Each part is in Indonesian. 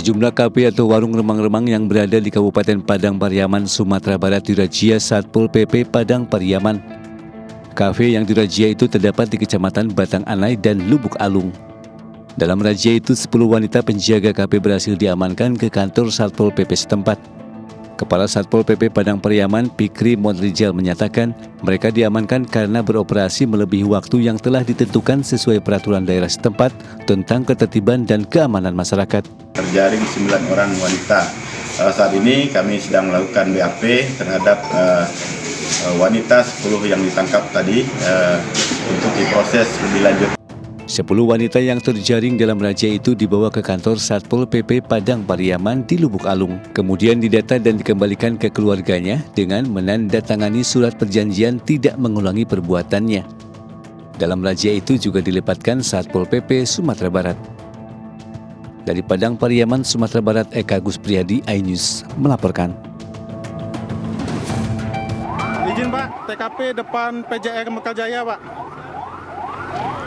Sejumlah kafe atau warung remang-remang yang berada di Kabupaten Padang Pariaman, Sumatera Barat dirazia Satpol PP Padang Pariaman. Kafe yang dirazia itu terdapat di Kecamatan Batang Anai dan Lubuk Alung. Dalam razia itu, 10 wanita penjaga kafe berhasil diamankan ke kantor Satpol PP setempat. Kepala Satpol PP Padang Pariaman, Fikri Modrijal menyatakan mereka diamankan karena beroperasi melebihi waktu yang telah ditentukan sesuai peraturan daerah setempat tentang ketertiban dan keamanan masyarakat. Terjaring 9 orang wanita. Saat ini kami sedang melakukan BAP terhadap wanita 10 yang ditangkap tadi untuk diproses lebih lanjut. 10 wanita yang terjaring dalam razia itu dibawa ke kantor Satpol PP Padang Pariaman di Lubuk Alung. Kemudian didata dan dikembalikan ke keluarganya dengan menandatangani surat perjanjian tidak mengulangi perbuatannya. Dalam razia itu juga dilepaskan Satpol PP Sumatera Barat. Dari Padang Pariaman, Sumatera Barat, Eka Gus Priyadi, iNews melaporkan. Izin Pak, TKP depan PJR Mekarjaya Pak.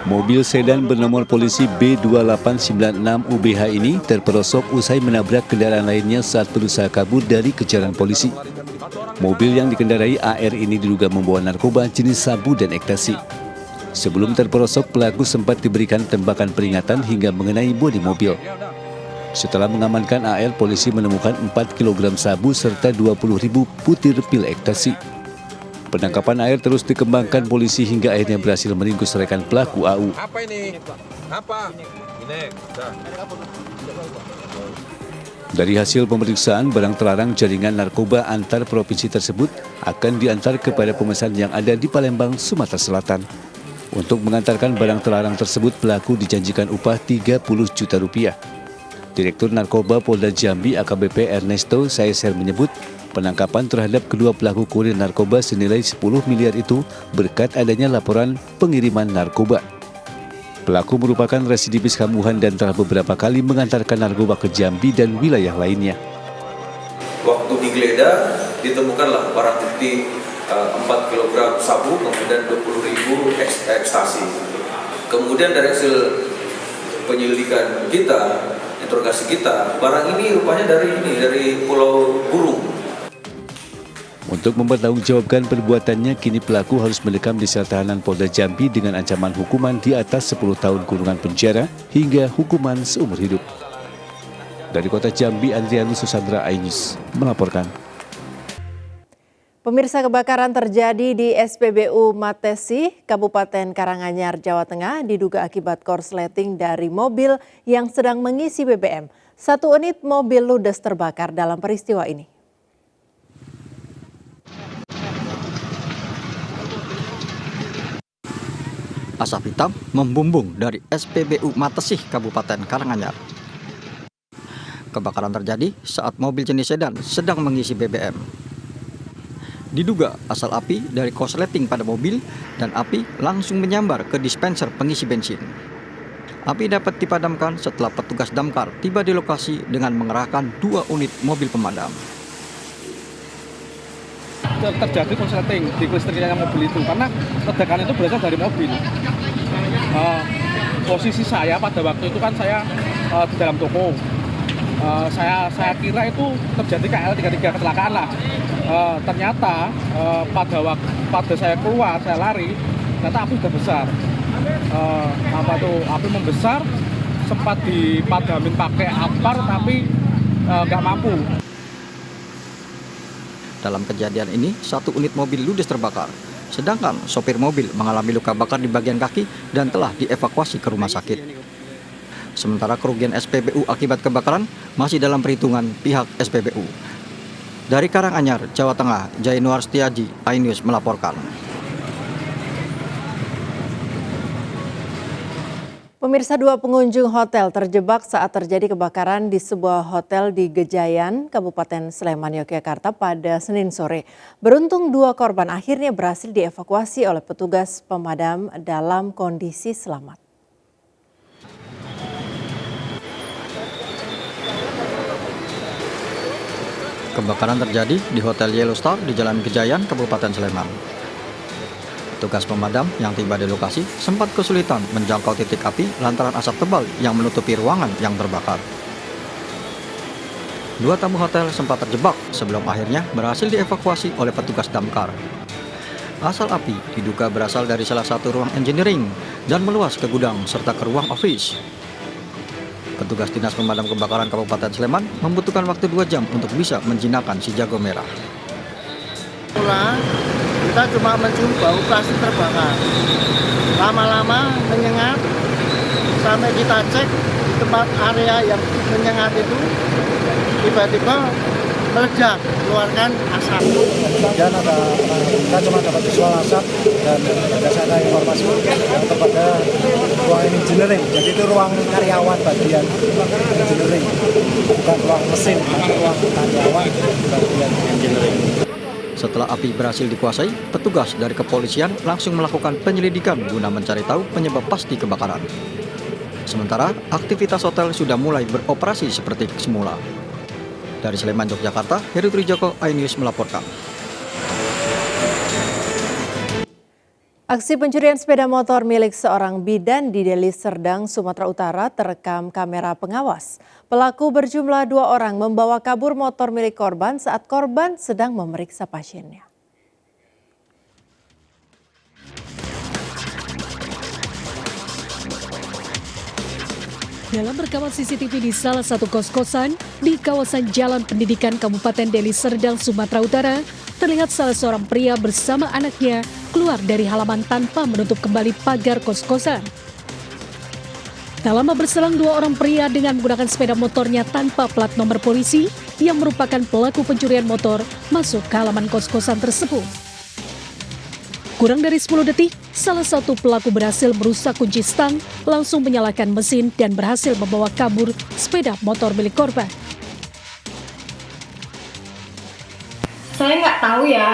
Mobil sedan bernomor polisi B2896UBH ini terperosok usai menabrak kendaraan lainnya saat berusaha kabur dari kejaran polisi. Mobil yang dikendarai AR ini diduga membawa narkoba jenis sabu dan ekstasi. Sebelum terperosok, pelaku sempat diberikan tembakan peringatan hingga mengenai bodi mobil. Setelah mengamankan AR, polisi menemukan 4 kg sabu serta 20.000 butir pil ekstasi. Penangkapan AR terus dikembangkan polisi hingga akhirnya berhasil meringkus rekan pelaku AU. Apa ini? Apa? Ini. Dari hasil pemeriksaan, barang terlarang jaringan narkoba antar provinsi tersebut akan diantar kepada pemesan yang ada di Palembang, Sumatera Selatan. Untuk mengantarkan barang terlarang tersebut, pelaku dijanjikan upah 30 juta rupiah. Direktur Narkoba Polda Jambi AKBP Ernesto Saeser menyebut, penangkapan terhadap kedua pelaku kurir narkoba senilai 10 miliar itu berkat adanya laporan pengiriman narkoba. Pelaku merupakan residivis kambuhan dan telah beberapa kali mengantarkan narkoba ke Jambi dan wilayah lainnya. Waktu digeledah ditemukanlah barang bukti 4 kg sabu, kemudian 20.000 ekstasi. Kemudian dari hasil penyelidikan kita, interogasi kita, barang ini rupanya dari Pulau Burung. Untuk mempertanggungjawabkan perbuatannya, kini pelaku harus mendekam di sel tahanan Polda Jambi dengan ancaman hukuman di atas 10 tahun kurungan penjara hingga hukuman seumur hidup. Dari Kota Jambi, Andrianus Susandra, iNews melaporkan. Pemirsa, kebakaran terjadi di SPBU Matesi, Kabupaten Karanganyar, Jawa Tengah, diduga akibat korsleting dari mobil yang sedang mengisi BBM. 1 unit mobil ludes terbakar dalam peristiwa ini. Asap hitam membumbung dari SPBU Matesih, Kabupaten Karanganyar. Kebakaran terjadi saat mobil jenis sedan sedang mengisi BBM. Diduga asal api dari korsleting pada mobil dan api langsung menyambar ke dispenser pengisi bensin. Api dapat dipadamkan setelah petugas damkar tiba di lokasi dengan mengerahkan 2 unit mobil pemadam. Terjadi korsleting di kelistrikan mobil itu karena ledakan itu berasal dari mobil. Posisi saya pada waktu itu kan saya di dalam toko. Saya kira itu terjadi KL33 kecelakaan lah. Ternyata pada saya keluar, saya lari, ternyata api sudah besar. Api membesar, sempat dipadamin pakai ampar tapi nggak mampu. Dalam kejadian ini, 1 unit mobil ludes terbakar, sedangkan sopir mobil mengalami luka bakar di bagian kaki dan telah dievakuasi ke rumah sakit. Sementara kerugian SPBU akibat kebakaran masih dalam perhitungan pihak SPBU. Dari Karanganyar, Jawa Tengah, Jainuar Setiaji, iNews melaporkan. Pemirsa, 2 pengunjung hotel terjebak saat terjadi kebakaran di sebuah hotel di Gejayan, Kabupaten Sleman, Yogyakarta pada Senin sore. Beruntung 2 korban akhirnya berhasil dievakuasi oleh petugas pemadam dalam kondisi selamat. Kebakaran terjadi di Hotel Yellow Star di Jalan Gejayan, Kabupaten Sleman. Petugas pemadam yang tiba di lokasi sempat kesulitan menjangkau titik api lantaran asap tebal yang menutupi ruangan yang terbakar. Dua tamu hotel sempat terjebak sebelum akhirnya berhasil dievakuasi oleh petugas damkar. Asal api diduga berasal dari salah satu ruang engineering dan meluas ke gudang serta ke ruang office. Petugas Dinas Pemadam Kebakaran Kabupaten Sleman membutuhkan waktu 2 jam untuk bisa menjinakkan si jago merah. Kita cuma mencium bau plastik terbakar. Lama-lama menyengat sampai kita cek di tempat area yang menyengat itu tiba-tiba meledak, keluarkan asap. Dan kita cuma dapat visual asap dan berdasarkan informasi yang kepada ruang engineering. Jadi itu ruang karyawan bagian engineering, bukan ruang mesin, tapi ruang karyawan bagian engineering. Setelah api berhasil dikuasai, petugas dari kepolisian langsung melakukan penyelidikan guna mencari tahu penyebab pasti kebakaran. Sementara, aktivitas hotel sudah mulai beroperasi seperti semula. Dari Sleman, Yogyakarta, Heru Trijoko, iNews melaporkan. Aksi pencurian sepeda motor milik seorang bidan di Deli Serdang, Sumatera Utara terekam kamera pengawas. Pelaku berjumlah 2 orang membawa kabur motor milik korban saat korban sedang memeriksa pasiennya. Dalam rekaman CCTV di salah satu kos-kosan di kawasan Jalan Pendidikan Kabupaten Deli Serdang, Sumatera Utara, terlihat salah seorang pria bersama anaknya keluar dari halaman tanpa menutup kembali pagar kos-kosan. Tak lama berselang 2 orang pria dengan menggunakan sepeda motornya tanpa plat nomor polisi yang merupakan pelaku pencurian motor masuk ke halaman kos-kosan tersebut. Kurang dari 10 detik, salah satu pelaku berhasil merusak kunci stang, langsung menyalakan mesin dan berhasil membawa kabur sepeda motor milik korban. Saya nggak tahu ya,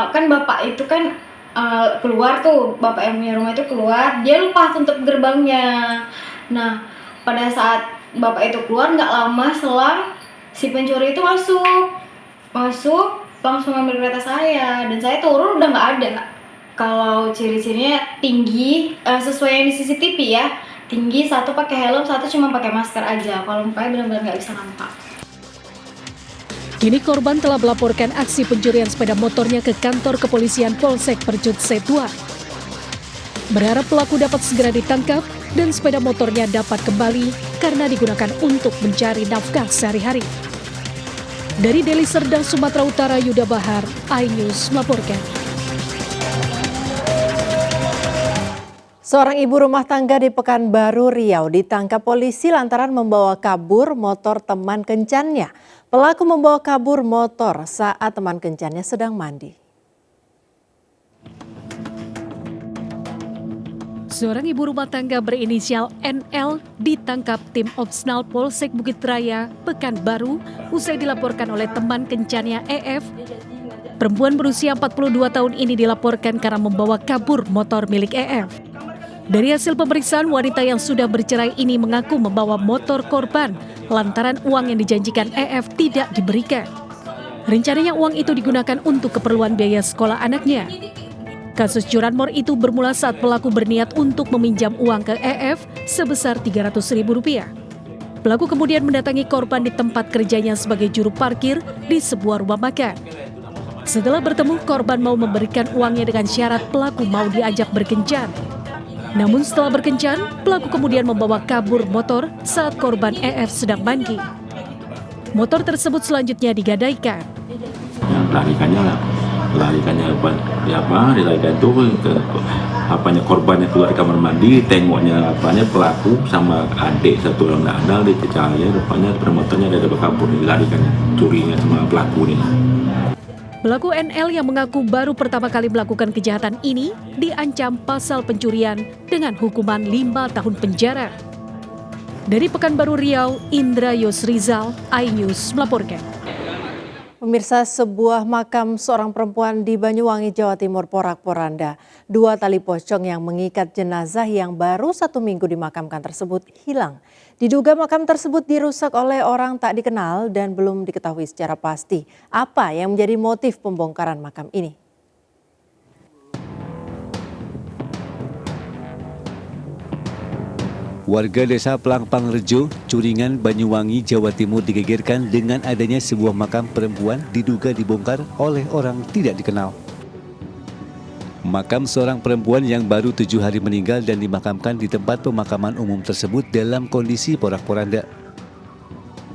kan bapak itu kan keluar tuh, bapak yang punya rumah itu keluar, dia lupa tutup gerbangnya. Nah, pada saat bapak itu keluar nggak lama selang si pencuri itu masuk langsung ambil kereta saya dan saya turun udah nggak ada. Kalau ciri-cirinya tinggi, sesuai yang di CCTV ya, tinggi, satu pakai helm, satu cuma pakai masker aja. Kalau mukanya benar-benar nggak bisa nampak. Kini korban telah melaporkan aksi pencurian sepeda motornya ke kantor kepolisian Polsek Percut Setua. Berharap pelaku dapat segera ditangkap dan sepeda motornya dapat kembali karena digunakan untuk mencari nafkah sehari-hari. Dari Deli Serdang, Sumatera Utara, Yuda Bahar, iNews melaporkan. Seorang ibu rumah tangga di Pekanbaru, Riau ditangkap polisi lantaran membawa kabur motor teman kencannya. Pelaku membawa kabur motor saat teman kencannya sedang mandi. Seorang ibu rumah tangga berinisial NL ditangkap tim Opsnal Polsek Bukit Raya, Pekanbaru, usai dilaporkan oleh teman kencannya EF. Perempuan berusia 42 tahun ini dilaporkan karena membawa kabur motor milik EF. Dari hasil pemeriksaan, wanita yang sudah bercerai ini mengaku membawa motor korban lantaran uang yang dijanjikan EF tidak diberikan. Rencananya uang itu digunakan untuk keperluan biaya sekolah anaknya. Kasus curanmor itu bermula saat pelaku berniat untuk meminjam uang ke EF sebesar Rp300.000. Pelaku kemudian mendatangi korban di tempat kerjanya sebagai juru parkir di sebuah rumah makan. Setelah bertemu, korban mau memberikan uangnya dengan syarat pelaku mau diajak berkencan. Namun setelah berkencan, pelaku kemudian membawa kabur motor saat korban EF sedang mandi. Motor tersebut selanjutnya digadaikan. Dilarikan itu ke korbannya keluar kamar mandi, tengoknya pelaku sama adik satu orang nandal di kecalnya, rupanya motornya ada kabur, dilarikan curinya sama pelaku ini. Pelaku NL yang mengaku baru pertama kali melakukan kejahatan ini diancam pasal pencurian dengan hukuman 5 tahun penjara. Dari Pekanbaru, Riau, Indra Yosrizal, iNews melaporkan. Pemirsa, sebuah makam seorang perempuan di Banyuwangi, Jawa Timur porak-poranda. 2 tali pocong yang mengikat jenazah yang baru 1 minggu dimakamkan tersebut hilang. Diduga makam tersebut dirusak oleh orang tak dikenal dan belum diketahui secara pasti apa yang menjadi motif pembongkaran makam ini. Warga desa Pelangpang Rejo, Curingan, Banyuwangi, Jawa Timur digegerkan dengan adanya sebuah makam perempuan diduga dibongkar oleh orang tidak dikenal. Makam seorang perempuan yang baru 7 hari meninggal dan dimakamkan di tempat pemakaman umum tersebut dalam kondisi porak-poranda.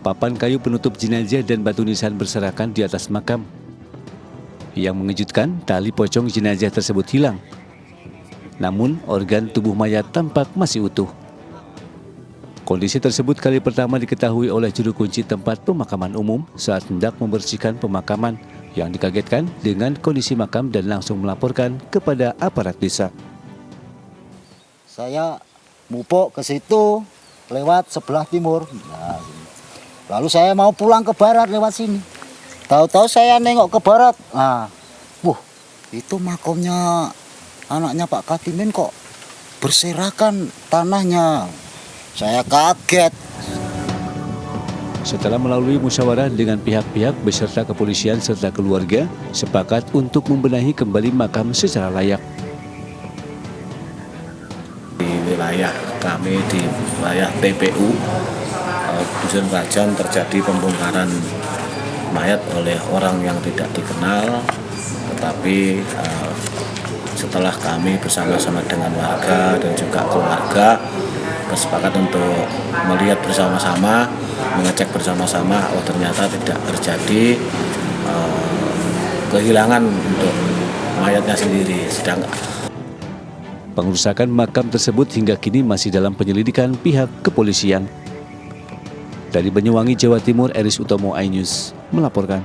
Papan kayu penutup jenazah dan batu nisan berserakan di atas makam. Yang mengejutkan, tali pocong jenazah tersebut hilang. Namun, organ tubuh mayat tampak masih utuh. Kondisi tersebut kali pertama diketahui oleh juru kunci tempat pemakaman umum saat hendak membersihkan pemakaman yang dikagetkan dengan kondisi makam dan langsung melaporkan kepada aparat desa. Saya mupuk ke situ lewat sebelah timur. Nah, lalu saya mau pulang ke barat lewat sini. Tahu-tahu saya nengok ke barat. Nah, itu makamnya anaknya Pak Katimin kok berserakan tanahnya. Saya kaget. Setelah melalui musyawarah dengan pihak-pihak beserta kepolisian serta keluarga, sepakat untuk membenahi kembali makam secara layak. Di wilayah kami, di wilayah TPU, Dusun Krajan terjadi pembongkaran mayat oleh orang yang tidak dikenal, tetapi setelah kami bersama-sama dengan warga dan juga keluarga bersepakat untuk melihat bersama-sama, mengecek bersama-sama, ternyata tidak terjadi kehilangan untuk mayatnya sendiri. Pengerusakan makam tersebut hingga kini masih dalam penyelidikan pihak kepolisian. Dari Banyuwangi, Jawa Timur, Eris Utomo, iNews melaporkan.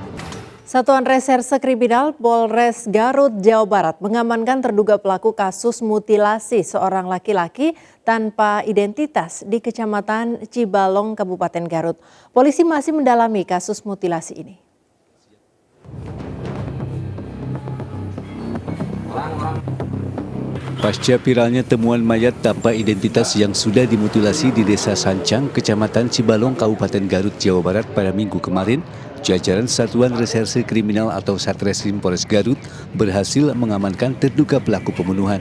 Satuan Reserse Kriminal Polres Garut, Jawa Barat mengamankan terduga pelaku kasus mutilasi seorang laki-laki tanpa identitas di Kecamatan Cibalong, Kabupaten Garut. Polisi masih mendalami kasus mutilasi ini. Pasca viralnya temuan mayat tanpa identitas yang sudah dimutilasi di Desa Sancang, Kecamatan Cibalong, Kabupaten Garut, Jawa Barat pada Minggu kemarin, jajaran Satuan Reserse Kriminal atau Satreskrim Polres Garut berhasil mengamankan terduga pelaku pembunuhan.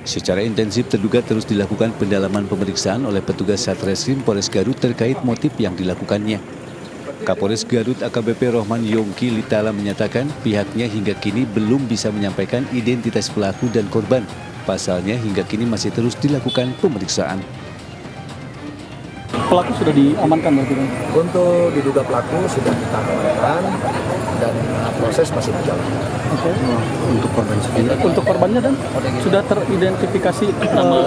Secara intensif terduga terus dilakukan pendalaman pemeriksaan oleh petugas Satreskrim Polres Garut terkait motif yang dilakukannya. Kapolres Garut AKBP Rohman Yongki Litala menyatakan pihaknya hingga kini belum bisa menyampaikan identitas pelaku dan korban. Pasalnya hingga kini masih terus dilakukan pemeriksaan. Pelaku sudah diamankan berarti kan? Untuk diduga pelaku sudah kita amankan dan proses masih berjalan. Oke. Untuk korban sendiri? Untuk korbannya dan sudah teridentifikasi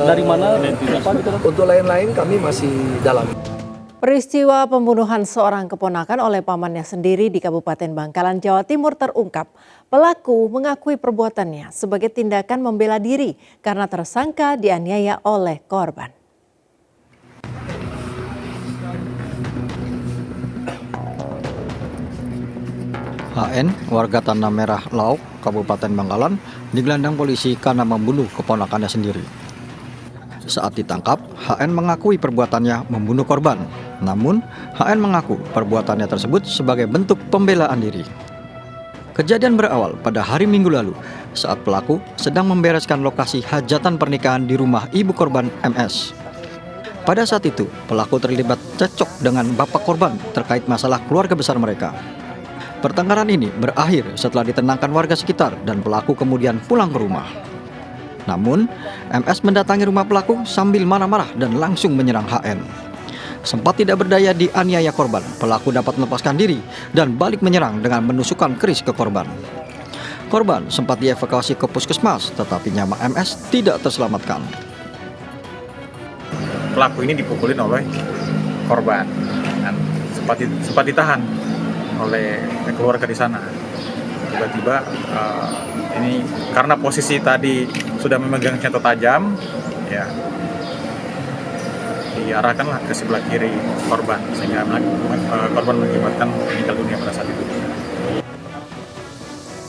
dari mana? Apa gitu kan? Untuk lain-lain kami masih dalam. Peristiwa pembunuhan seorang keponakan oleh pamannya sendiri di Kabupaten Bangkalan, Jawa Timur terungkap. Pelaku mengakui perbuatannya sebagai tindakan membela diri karena tersangka dianiaya oleh korban. HN, warga Tanah Merah Lauk, Kabupaten Bangkalan, digelandang polisi karena membunuh keponakannya sendiri. Saat ditangkap, HN mengakui perbuatannya membunuh korban. Namun, HN mengaku perbuatannya tersebut sebagai bentuk pembelaan diri. Kejadian berawal pada hari Minggu lalu saat pelaku sedang membereskan lokasi hajatan pernikahan di rumah ibu korban MS. Pada saat itu, pelaku terlibat cekcok dengan bapak korban terkait masalah keluarga besar mereka. Pertengkaran ini berakhir setelah ditenangkan warga sekitar dan pelaku kemudian pulang ke rumah. Namun, MS mendatangi rumah pelaku sambil marah-marah dan langsung menyerang HN. Sempat tidak berdaya dianiaya korban, pelaku dapat melepaskan diri dan balik menyerang dengan menusukkan keris ke korban. Korban sempat dievakuasi ke puskesmas, tetapi nyawa MS tidak terselamatkan. Pelaku ini dipukulin oleh korban, dan sempat ditahan oleh keluarga di sana. Tiba-tiba ini karena posisi tadi sudah memegang senjata tajam, ya diarahkanlah ke sebelah kiri korban sehingga korban mengakibatkan meninggal dunia pada saat itu.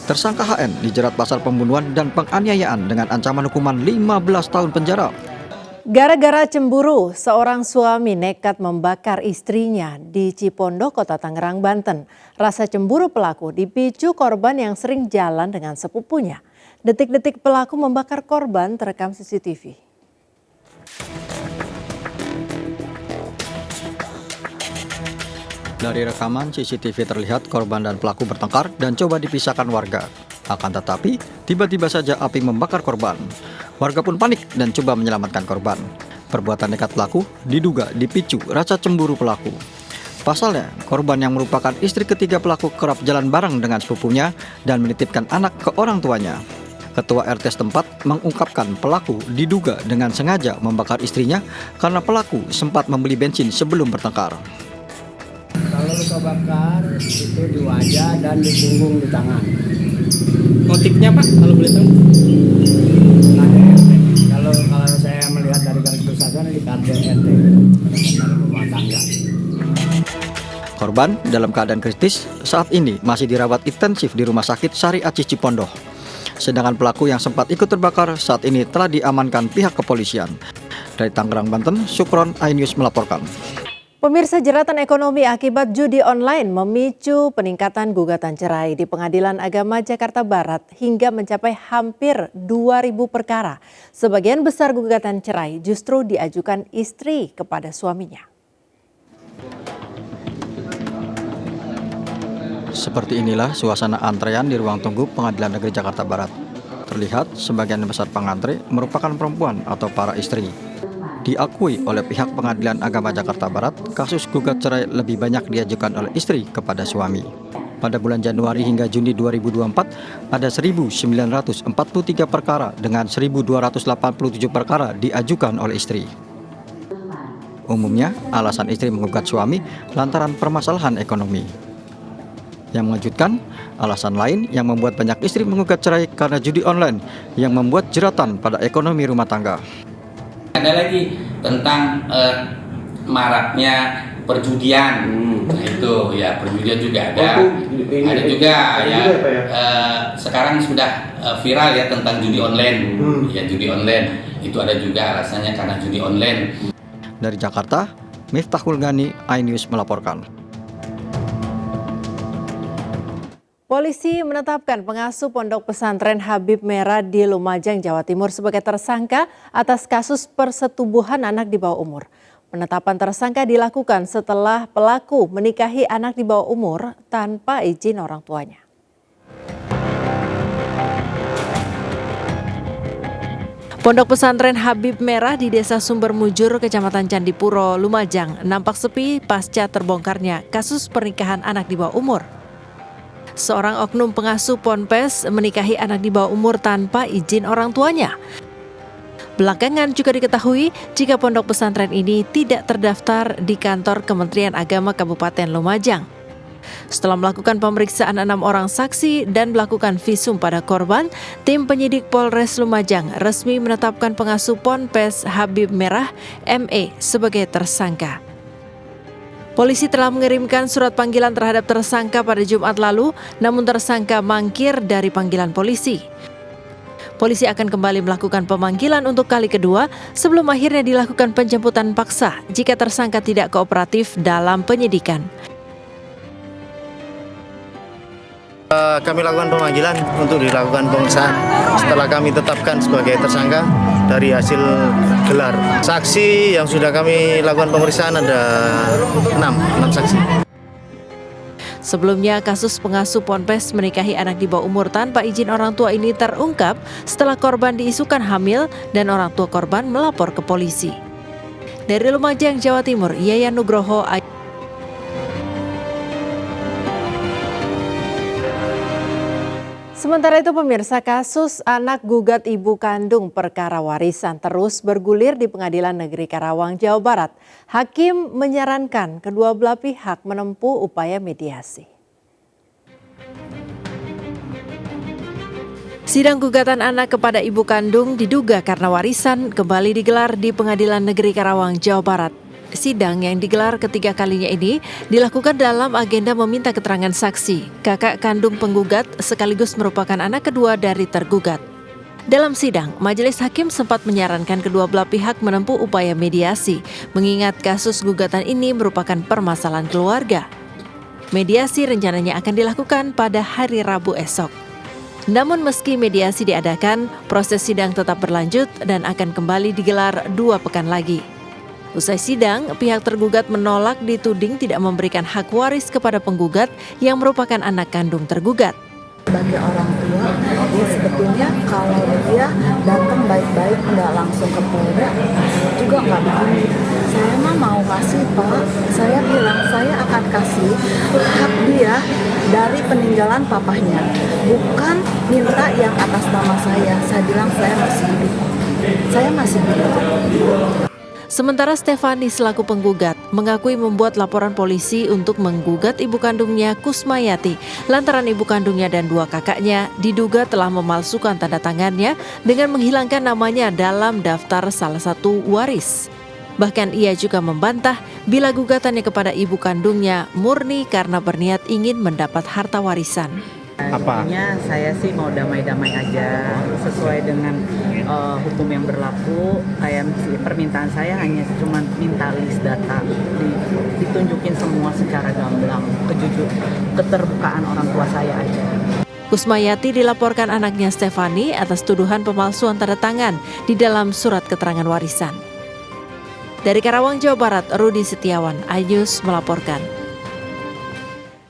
Tersangka HN dijerat pasal pembunuhan dan penganiayaan dengan ancaman hukuman 15 tahun penjara. Gara-gara cemburu, seorang suami nekat membakar istrinya di Cipondo, Kota Tangerang, Banten. Rasa cemburu pelaku dipicu korban yang sering jalan dengan sepupunya. Detik-detik pelaku membakar korban terekam CCTV. Dari rekaman CCTV terlihat korban dan pelaku bertengkar dan coba dipisahkan warga. Akan tetapi, tiba-tiba saja api membakar korban. Warga pun panik dan coba menyelamatkan korban. Perbuatan nekat pelaku diduga dipicu rasa cemburu pelaku. Pasalnya, korban yang merupakan istri ketiga pelaku kerap jalan bareng dengan sepupunya dan menitipkan anak ke orang tuanya. Ketua RT setempat mengungkapkan pelaku diduga dengan sengaja membakar istrinya karena pelaku sempat membeli bensin sebelum bertengkar. Kalau luka bakar itu di wajah dan di punggung, di tangan. Motifnya Pak, kalau boleh tahu? Kalau saya melihat dari garis besar di KDRT dalam rumah tangga. Korban dalam keadaan kritis saat ini masih dirawat intensif di Rumah Sakit Sari Acih Cipondoh. Sedangkan pelaku yang sempat ikut terbakar saat ini telah diamankan pihak kepolisian. Dari Tangerang, Banten, Sukron, iNews melaporkan. Pemirsa, jeratan ekonomi akibat judi online memicu peningkatan gugatan cerai di Pengadilan Agama Jakarta Barat hingga mencapai hampir 2.000 perkara. Sebagian besar gugatan cerai justru diajukan istri kepada suaminya. Seperti inilah suasana antrean di ruang tunggu Pengadilan Negeri Jakarta Barat. Terlihat sebagian besar pengantre merupakan perempuan atau para istri. Diakui oleh pihak Pengadilan Agama Jakarta Barat, kasus gugat cerai lebih banyak diajukan oleh istri kepada suami. Pada bulan Januari hingga Juni 2024, ada 1.943 perkara dengan 1.287 perkara diajukan oleh istri. Umumnya, alasan istri menggugat suami lantaran permasalahan ekonomi. Yang mengejutkan, alasan lain yang membuat banyak istri menggugat cerai karena judi online yang membuat jeratan pada ekonomi rumah tangga. Ada lagi tentang maraknya perjudian, nah itu ya perjudian juga ada. Ada juga ya sekarang sudah viral ya tentang judi online, ya judi online itu ada juga alasannya karena judi online. Dari Jakarta, Miftahul Ghani, iNews melaporkan. Polisi menetapkan pengasuh pondok pesantren Habib Merah di Lumajang, Jawa Timur sebagai tersangka atas kasus persetubuhan anak di bawah umur. Penetapan tersangka dilakukan setelah pelaku menikahi anak di bawah umur tanpa izin orang tuanya. Pondok pesantren Habib Merah di Desa Sumber Mujur, Kecamatan Candipuro, Lumajang nampak sepi pasca terbongkarnya kasus pernikahan anak di bawah umur. Seorang oknum pengasuh ponpes menikahi anak di bawah umur tanpa izin orang tuanya. Belakangan juga diketahui jika pondok pesantren ini tidak terdaftar di kantor Kementerian Agama Kabupaten Lumajang. Setelah melakukan pemeriksaan 6 orang saksi dan melakukan visum pada korban, tim penyidik Polres Lumajang resmi menetapkan pengasuh ponpes Habib Merah ME sebagai tersangka. Polisi telah mengirimkan surat panggilan terhadap tersangka pada Jumat lalu, namun tersangka mangkir dari panggilan polisi. Polisi akan kembali melakukan pemanggilan untuk kali kedua sebelum akhirnya dilakukan penjemputan paksa jika tersangka tidak kooperatif dalam penyidikan. Kami lakukan pemanggilan untuk dilakukan pemeriksaan setelah kami tetapkan sebagai tersangka dari hasil gelar. Saksi yang sudah kami lakukan pemeriksaan ada 6 saksi. Sebelumnya, kasus pengasuh ponpes menikahi anak di bawah umur tanpa izin orang tua ini terungkap setelah korban diisukan hamil dan orang tua korban melapor ke polisi. Dari Lumajang, Jawa Timur, Yayan Nugroho. Sementara itu pemirsa, kasus anak gugat ibu kandung perkara warisan terus bergulir di Pengadilan Negeri Karawang, Jawa Barat. Hakim menyarankan kedua belah pihak menempuh upaya mediasi. Sidang gugatan anak kepada ibu kandung diduga karena warisan kembali digelar di Pengadilan Negeri Karawang, Jawa Barat. Sidang yang digelar ketiga kalinya ini dilakukan dalam agenda meminta keterangan saksi, kakak kandung penggugat sekaligus merupakan anak kedua dari tergugat. Dalam sidang, majelis hakim sempat menyarankan kedua belah pihak menempuh upaya mediasi, mengingat kasus gugatan ini merupakan permasalahan keluarga. Mediasi rencananya akan dilakukan pada hari Rabu esok. Namun meski mediasi diadakan, proses sidang tetap berlanjut dan akan kembali digelar 2 pekan lagi. Usai sidang, pihak tergugat menolak dituding tidak memberikan hak waris kepada penggugat yang merupakan anak kandung tergugat. Sebagai orang tua, dia sebetulnya kalau dia datang baik-baik nggak langsung ke Polda juga nggak begini. Saya mah mau kasih Pak, saya bilang saya akan kasih hak dia dari peninggalan papahnya, bukan minta yang atas nama saya. Saya bilang saya masih hidup, saya masih hidup. Sementara Stefani selaku penggugat mengakui membuat laporan polisi untuk menggugat ibu kandungnya Kusmayati lantaran ibu kandungnya dan 2 kakaknya diduga telah memalsukan tanda tangannya dengan menghilangkan namanya dalam daftar salah satu waris. Bahkan ia juga membantah bila gugatannya kepada ibu kandungnya murni karena berniat ingin mendapat harta warisan. Intinya saya sih mau damai-damai aja sesuai dengan hukum yang berlaku. Kayak permintaan saya hanya cuma minta list data, ditunjukin semua secara gamblang, keterbukaan orang tua saya aja. Kusmayati dilaporkan anaknya Stefani atas tuduhan pemalsuan tanda tangan di dalam surat keterangan warisan. Dari Karawang, Jawa Barat, Rudi Setiawan, iNews melaporkan.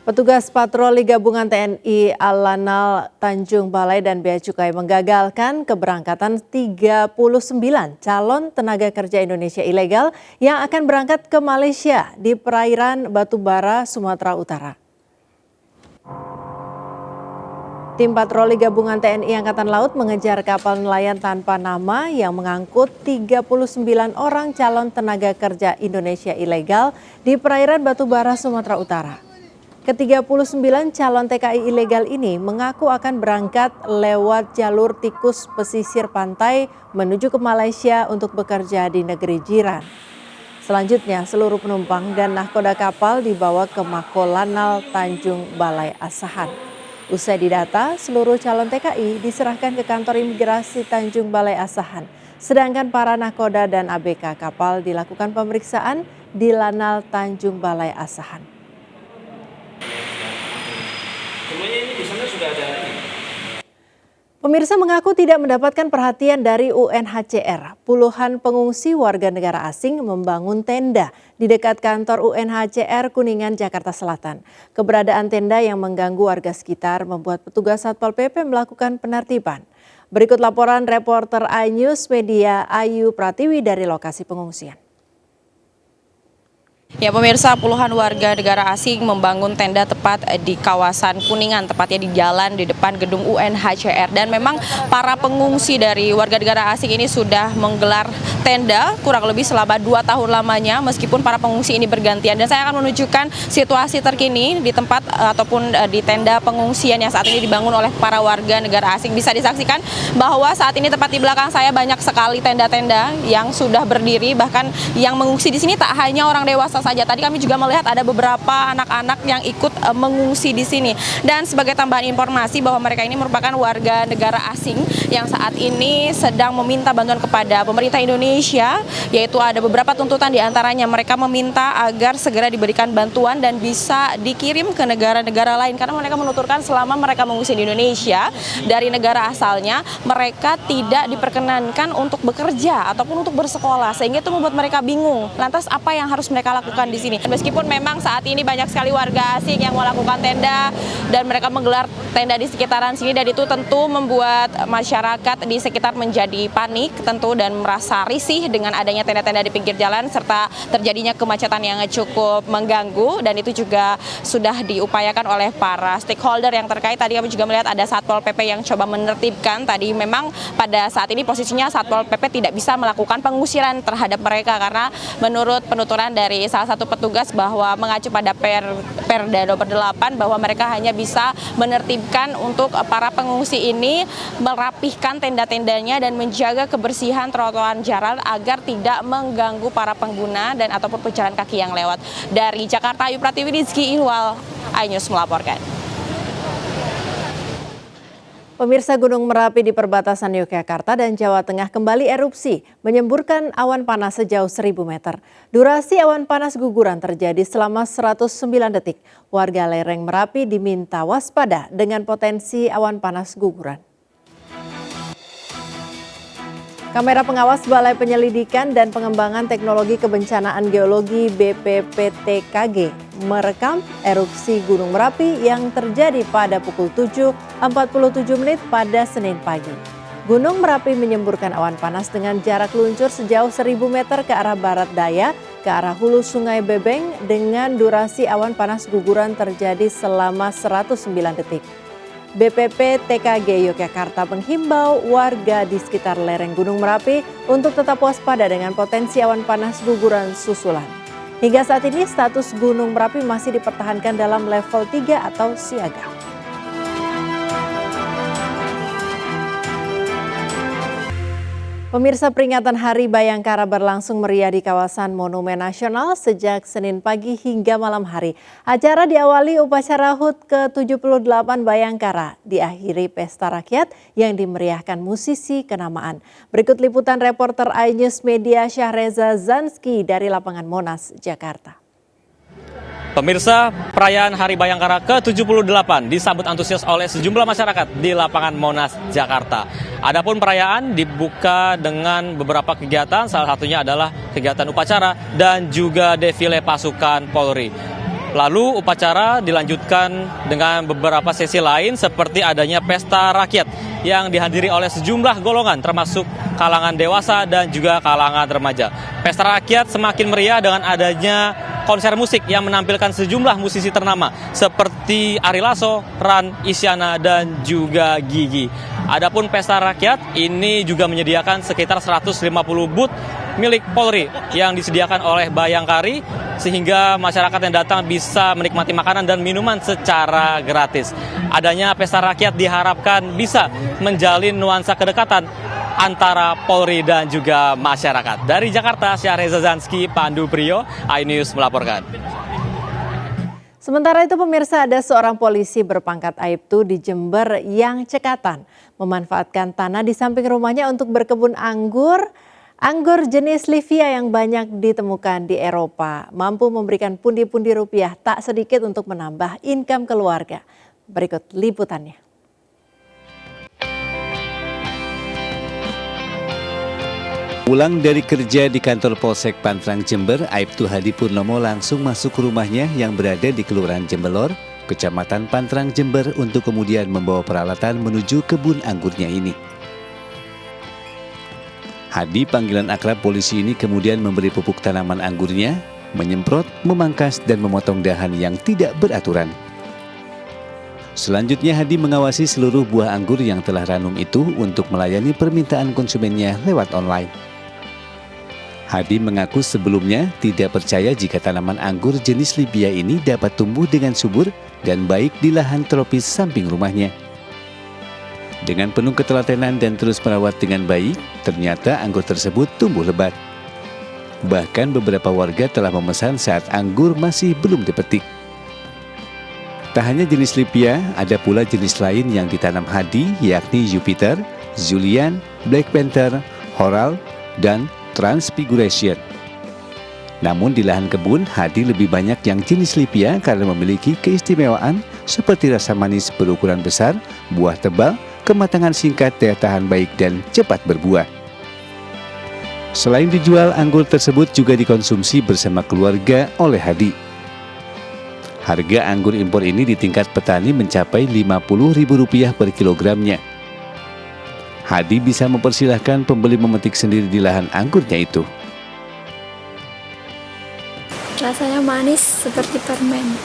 Petugas patroli gabungan TNI Al-Lanal Tanjung Balai dan Bea Cukai menggagalkan keberangkatan 39 calon tenaga kerja Indonesia ilegal yang akan berangkat ke Malaysia di perairan Batubara, Sumatera Utara. Tim patroli gabungan TNI Angkatan Laut mengejar kapal nelayan tanpa nama yang mengangkut 39 orang calon tenaga kerja Indonesia ilegal di perairan Batubara, Sumatera Utara. Ke-39 calon TKI ilegal ini mengaku akan berangkat lewat jalur tikus pesisir pantai menuju ke Malaysia untuk bekerja di negeri jiran. Selanjutnya, seluruh penumpang dan nahkoda kapal dibawa ke Mako Lanal Tanjung Balai Asahan. Usai didata, seluruh calon TKI diserahkan ke kantor imigrasi Tanjung Balai Asahan. Sedangkan para nahkoda dan ABK kapal dilakukan pemeriksaan di Lanal Tanjung Balai Asahan. Semuanya ini di sana sudah ada ini. Pemirsa mengaku tidak mendapatkan perhatian dari UNHCR. Puluhan pengungsi warga negara asing membangun tenda di dekat kantor UNHCR Kuningan, Jakarta Selatan. Keberadaan tenda yang mengganggu warga sekitar membuat petugas Satpol PP melakukan penertiban. Berikut laporan reporter iNews Media Ayu Pratiwi dari lokasi pengungsian. Ya pemirsa, puluhan warga negara asing membangun tenda tepat di kawasan Kuningan, tepatnya di jalan di depan gedung UNHCR. Dan memang para pengungsi dari warga negara asing ini sudah menggelar tenda kurang lebih selama 2 tahun lamanya, meskipun para pengungsi ini bergantian. Dan saya akan menunjukkan situasi terkini di tempat ataupun di tenda pengungsian yang saat ini dibangun oleh para warga negara asing. Bisa disaksikan bahwa saat ini tepat di belakang saya banyak sekali tenda-tenda yang sudah berdiri, bahkan yang mengungsi di sini tak hanya orang dewasa saja. Tadi kami juga melihat ada beberapa anak-anak yang ikut mengungsi di sini. Dan sebagai tambahan informasi bahwa mereka ini merupakan warga negara asing yang saat ini sedang meminta bantuan kepada pemerintah Indonesia, yaitu ada beberapa tuntutan di antaranya mereka meminta agar segera diberikan bantuan dan bisa dikirim ke negara-negara lain, karena mereka menuturkan selama mereka mengungsi di Indonesia dari negara asalnya mereka tidak diperkenankan untuk bekerja ataupun untuk bersekolah, sehingga itu membuat mereka bingung lantas apa yang harus mereka lakukan di sini. Meskipun memang saat ini banyak sekali warga asing yang melakukan tenda dan mereka menggelar tenda di sekitaran sini, dan itu tentu membuat masyarakat di sekitar menjadi panik tentu dan merasa risih dengan adanya tenda-tenda di pinggir jalan serta terjadinya kemacetan yang cukup mengganggu. Dan itu juga sudah diupayakan oleh para stakeholder yang terkait. Tadi kami juga melihat ada Satpol PP yang coba menertibkan. Tadi memang pada saat ini posisinya Satpol PP tidak bisa melakukan pengusiran terhadap mereka, karena menurut penuturan dari salah satu petugas bahwa mengacu pada Perda nomor 8 bahwa mereka hanya bisa menertibkan untuk para pengungsi ini merapihkan tenda-tendanya dan menjaga kebersihan trotoar jalan agar tidak mengganggu para pengguna dan ataupun pejalan kaki yang lewat. Dari Jakarta, Ayu Pratiwi, Rizky Ihwal, iNews melaporkan. Pemirsa, Gunung Merapi di perbatasan Yogyakarta dan Jawa Tengah kembali erupsi, menyemburkan awan panas sejauh 1000 meter. Durasi awan panas guguran terjadi selama 109 detik. Warga lereng Merapi diminta waspada dengan potensi awan panas guguran. Kamera pengawas Balai Penyelidikan dan Pengembangan Teknologi Kebencanaan Geologi BPPTKG merekam erupsi Gunung Merapi yang terjadi pada pukul 7.47 menit pada Senin pagi. Gunung Merapi menyemburkan awan panas dengan jarak luncur sejauh 1.000 meter ke arah barat daya, ke arah hulu Sungai Bebeng dengan durasi awan panas guguran terjadi selama 109 detik. BPPTKG Yogyakarta menghimbau warga di sekitar lereng Gunung Merapi untuk tetap waspada dengan potensi awan panas guguran susulan. Hingga saat ini status Gunung Merapi masih dipertahankan dalam level 3 atau siaga. Pemirsa, peringatan Hari Bayangkara berlangsung meriah di kawasan Monumen Nasional sejak Senin pagi hingga malam hari. Acara diawali upacara HUT ke-78 Bayangkara, diakhiri pesta rakyat yang dimeriahkan musisi kenamaan. Berikut liputan reporter iNews Media Syahreza Zanski dari lapangan Monas, Jakarta. Pemirsa, perayaan Hari Bayangkara ke-78 disambut antusias oleh sejumlah masyarakat di lapangan Monas, Jakarta. Adapun perayaan dibuka dengan beberapa kegiatan, salah satunya adalah kegiatan upacara dan juga defile pasukan Polri. Lalu upacara dilanjutkan dengan beberapa sesi lain seperti adanya pesta rakyat yang dihadiri oleh sejumlah golongan termasuk kalangan dewasa dan juga kalangan remaja. Pesta rakyat semakin meriah dengan adanya konser musik yang menampilkan sejumlah musisi ternama seperti Ari Lasso, Ran, Isyana, dan juga Gigi. Adapun pesta rakyat ini juga menyediakan sekitar 150 booth milik Polri yang disediakan oleh Bayangkari sehingga masyarakat yang datang bisa menikmati makanan dan minuman secara gratis. Adanya pesta rakyat diharapkan bisa menjalin nuansa kedekatan antara Polri dan juga masyarakat. Dari Jakarta, Syahreza Zanski, Pandu Priyo, iNews melaporkan. Sementara itu pemirsa, ada seorang polisi berpangkat Aibtu di Jember yang cekatan memanfaatkan tanah di samping rumahnya untuk berkebun anggur. Anggur jenis Livia yang banyak ditemukan di Eropa mampu memberikan pundi-pundi rupiah tak sedikit untuk menambah income keluarga. Berikut liputannya. Pulang dari kerja di kantor Polsek Pantrang Jember, Aibtu Hadi Purnomo langsung masuk ke rumahnya yang berada di Kelurahan Jembelor, Kecamatan Pantrang Jember untuk kemudian membawa peralatan menuju kebun anggurnya ini. Hadi, panggilan akrab polisi ini, kemudian memberi pupuk tanaman anggurnya, menyemprot, memangkas, dan memotong dahan yang tidak beraturan. Selanjutnya Hadi mengawasi seluruh buah anggur yang telah ranum itu untuk melayani permintaan konsumennya lewat online. Hadi mengaku sebelumnya tidak percaya jika tanaman anggur jenis Libya ini dapat tumbuh dengan subur dan baik di lahan tropis samping rumahnya. Dengan penuh ketelatenan dan terus merawat dengan baik, ternyata anggur tersebut tumbuh lebat. Bahkan beberapa warga telah memesan saat anggur masih belum dipetik. Tak hanya jenis Libya, ada pula jenis lain yang ditanam Hadi, yakni Jupiter, Julian, Black Panther, Horal, dan Transfiguration. Namun di lahan kebun, Hadi lebih banyak yang jenis Libya karena memiliki keistimewaan seperti rasa manis berukuran besar, buah tebal, kematangan singkat, daya tahan baik, dan cepat berbuah. Selain dijual, anggur tersebut juga dikonsumsi bersama keluarga oleh Hadi. Harga anggur impor ini di tingkat petani mencapai Rp50.000 per kilogramnya. Hadi bisa mempersilahkan pembeli memetik sendiri di lahan anggurnya itu. Rasanya manis seperti permen.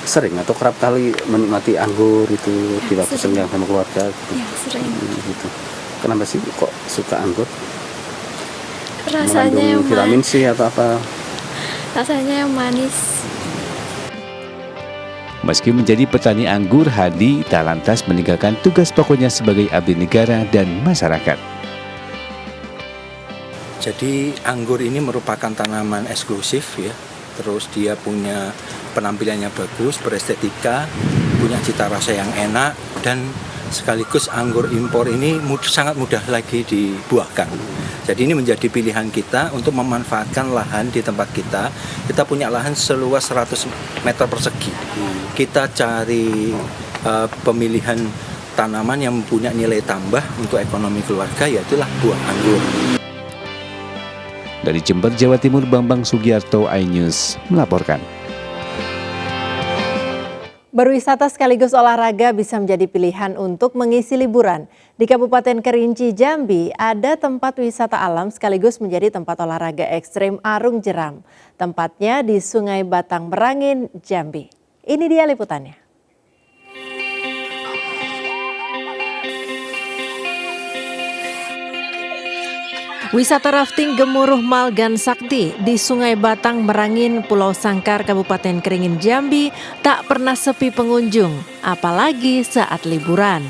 Sering atau kerap kali menikmati anggur itu di waktu senggang sama keluarga? Ya, sering. Gitu. Kenapa sih kok suka anggur? Rasanya yang vitamin C atau apa? Rasanya yang manis. Meski menjadi petani anggur, Hadi tak lantas meninggalkan tugas pokoknya sebagai abdi negara dan masyarakat. Jadi anggur ini merupakan tanaman eksklusif ya. Terus dia punya penampilannya bagus, berestetika, punya cita rasa yang enak, dan sekaligus anggur impor ini sangat mudah lagi dibuahkan. Jadi ini menjadi pilihan kita untuk memanfaatkan lahan di tempat kita. Kita punya lahan seluas 100 meter persegi. Kita cari pemilihan tanaman yang mempunyai nilai tambah untuk ekonomi keluarga, yaitulah buah anggur. Dari Jember, Jawa Timur, Bambang Sugiarto, iNews melaporkan. Berwisata sekaligus olahraga bisa menjadi pilihan untuk mengisi liburan. Di Kabupaten Kerinci, Jambi, ada tempat wisata alam sekaligus menjadi tempat olahraga ekstrim arung jeram. Tempatnya di Sungai Batang Merangin, Jambi. Ini dia liputannya. Wisata rafting Gemuruh Malgan Sakti di Sungai Batang Merangin, Pulau Sangkar, Kabupaten Keringin, Jambi tak pernah sepi pengunjung, apalagi saat liburan.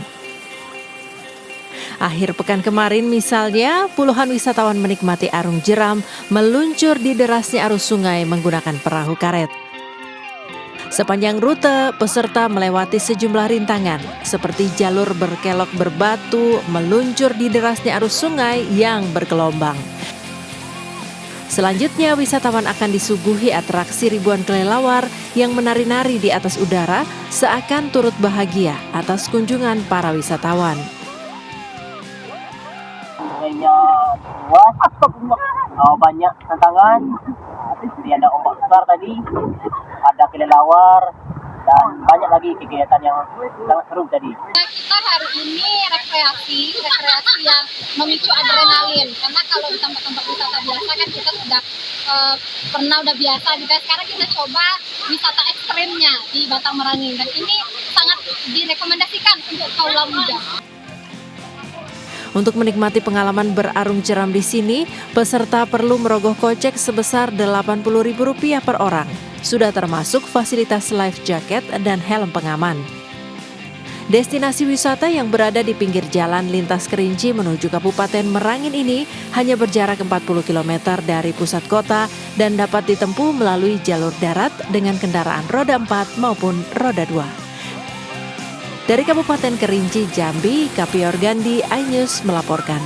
Akhir pekan kemarin misalnya, puluhan wisatawan menikmati arung jeram meluncur di derasnya arus sungai menggunakan perahu karet. Sepanjang rute, peserta melewati sejumlah rintangan, seperti jalur berkelok berbatu, meluncur di derasnya arus sungai yang bergelombang. Selanjutnya, wisatawan akan disuguhi atraksi ribuan kelelawar yang menari-nari di atas udara, seakan turut bahagia atas kunjungan para wisatawan. Banyak tantangan, seperti ada ombak besar tadi, ada kelelawar, dan banyak lagi kegiatan yang sangat seru tadi. Kita hari ini rekreasi yang memicu adrenalin, karena kalau di tempat-tempat wisata biasa kan kita sudah udah biasa gitu. Sekarang kita coba wisata ekstrimnya di Batang Merangin, dan ini sangat direkomendasikan untuk kaula muda. Untuk menikmati pengalaman berarung jeram di sini, peserta perlu merogoh kocek sebesar Rp80.000 per orang. Sudah termasuk fasilitas life jacket dan helm pengaman. Destinasi wisata yang berada di pinggir jalan lintas Kerinci menuju Kabupaten Merangin ini hanya berjarak 40 km dari pusat kota dan dapat ditempuh melalui jalur darat dengan kendaraan roda 4 maupun roda 2. Dari Kabupaten Kerinci, Jambi, Kapior Gandhi, iNews melaporkan.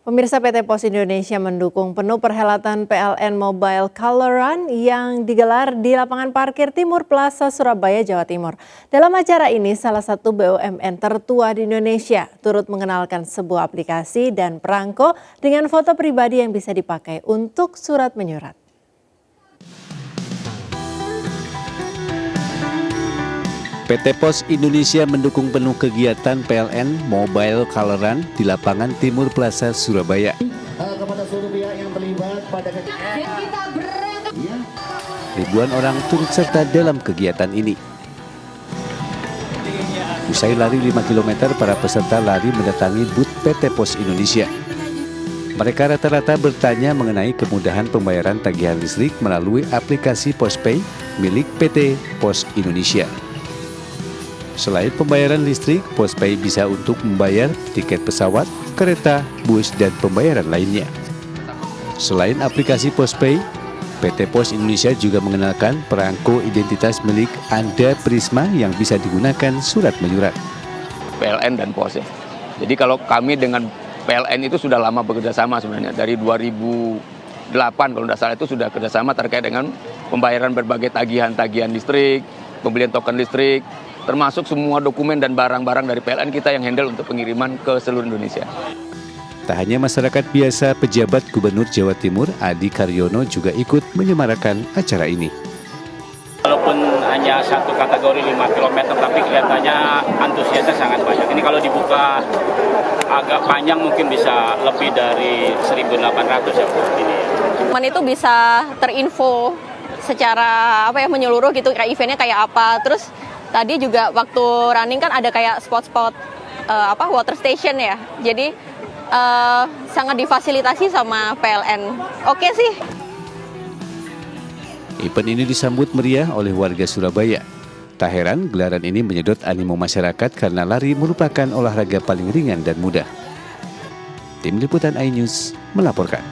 Pemirsa, PT Pos Indonesia mendukung penuh perhelatan PLN Mobile Color Run yang digelar di lapangan parkir Timur Plaza, Surabaya, Jawa Timur. Dalam acara ini, salah satu BUMN tertua di Indonesia turut mengenalkan sebuah aplikasi dan perangko dengan foto pribadi yang bisa dipakai untuk surat menyurat. PT Pos Indonesia mendukung penuh kegiatan PLN Mobile Color Run di lapangan Timur Plaza, Surabaya. Ribuan orang turut serta dalam kegiatan ini. Usai lari 5 km, para peserta lari mendatangi booth PT Pos Indonesia. Mereka rata-rata bertanya mengenai kemudahan pembayaran tagihan listrik melalui aplikasi PosPay milik PT Pos Indonesia. Selain pembayaran listrik, PosPay bisa untuk membayar tiket pesawat, kereta, bus, dan pembayaran lainnya. Selain aplikasi PosPay, PT Pos Indonesia juga mengenalkan perangko identitas milik Anda Prisma yang bisa digunakan surat menyurat. PLN dan Pos ya. Jadi kalau kami dengan PLN itu sudah lama bekerja sama sebenarnya. Dari 2008 kalau tidak salah itu sudah kerjasama terkait dengan pembayaran berbagai tagihan-tagihan listrik, pembelian token listrik, termasuk semua dokumen dan barang-barang dari PLN kita yang handle untuk pengiriman ke seluruh Indonesia. Tak hanya masyarakat biasa, pejabat Gubernur Jawa Timur Adi Karyono juga ikut menyemarakan acara ini. Walaupun hanya satu kategori 5 km, tapi kelihatannya antusiasnya sangat banyak. Ini kalau dibuka agak panjang mungkin bisa lebih dari 1.800 ya ini. Teman itu bisa terinfo secara menyeluruh gitu, kayak eventnya kayak apa. Terus tadi juga waktu running kan ada kayak spot-spot water station ya. Jadi sangat difasilitasi sama PLN. Oke sih. Event ini disambut meriah oleh warga Surabaya. Tak heran gelaran ini menyedot animo masyarakat karena lari merupakan olahraga paling ringan dan mudah. Tim Liputan iNews melaporkan.